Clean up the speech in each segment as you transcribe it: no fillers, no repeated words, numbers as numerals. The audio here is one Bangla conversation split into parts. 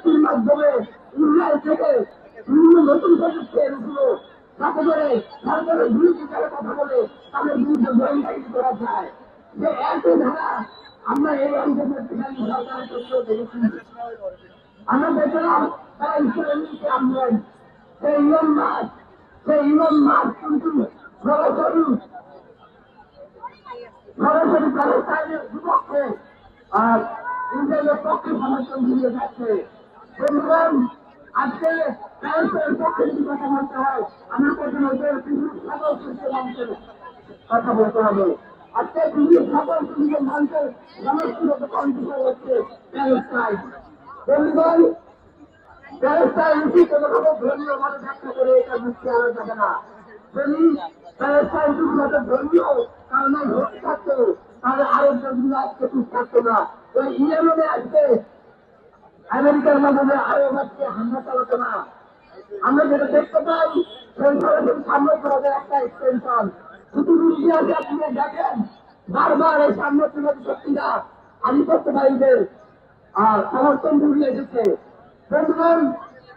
চুক্তির মাধ্যমে ইসরায়েল থেকে বিভিন্ন নতুন প্রযুক্তি এনেছিল, যাতে করে সরকারের বিরুদ্ধে যারা কথা বলে তাদের বিরুদ্ধে গোয়েন্দাগিরি করা যায়। যে একই ধারা আমরা এই অঞ্চলের সরকারের ক্ষেত্রেও দেখেছি। আমরা দেখলাম তারা ইসরায়েলকে আনলেন, সেই ইলন মাস্ক কিন্তু সরাসরি প্যালেস্টাইনের বিপক্ষে আর ইসরায়েলের পক্ষে সমর্থন দিয়ে যাচ্ছে। বন্ধুগণ, আজকে প্যালেস্টাইনের পক্ষে যদি কথা বলতে হয়, আমার প্রথম পৃথিবীর সকল সুস্থ মানুষের কথা বলতে হবে। আজকে পৃথিবীর সকল সুস্থ মানুষের জনপ্রিয়ত কণ্ঠস্বর হচ্ছে প্যালেস্টাইন। বন্ধুগণ, প্যালেস্টাইন কোনোভাবে ধর্মীয় ভাবে ব্যাখ্যা করে এটা মুক্তি আনা যাবে না। যদি প্যালেস্টাইন শুধুমাত্র ধর্মীয় কারণে ভর্তি থাকতো, তাহলে আরব দেশগুলো আজকে ঠিক থাকতো না। ওই ইয়েমেনে আজকে আমেরিকার মাধ্যমে আরব আজকে হামলা চালাতো না। আমরা যেটা দেখতে পাই, সেই সরাসরি সাম্রাজ্যবাদের একটা এক্সটেনশন। পৃথিবীর ইতিহাসে আপনি দেখেন, বারবার এই সাম্রাজ্যবাদী শক্তিরা আধিপত্যবাহীদের সমর্থন জুড়িয়ে এসেছে। বন্ধুগণ,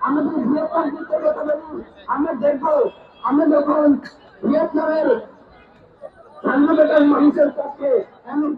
আমরা যদি ভিয়েতনাম যুদ্ধের কথা বলি, আমরা দেখবো আমরা যখন ভিয়েতনামের সাম্রাজ্যবাদী মানুষের পক্ষে এমন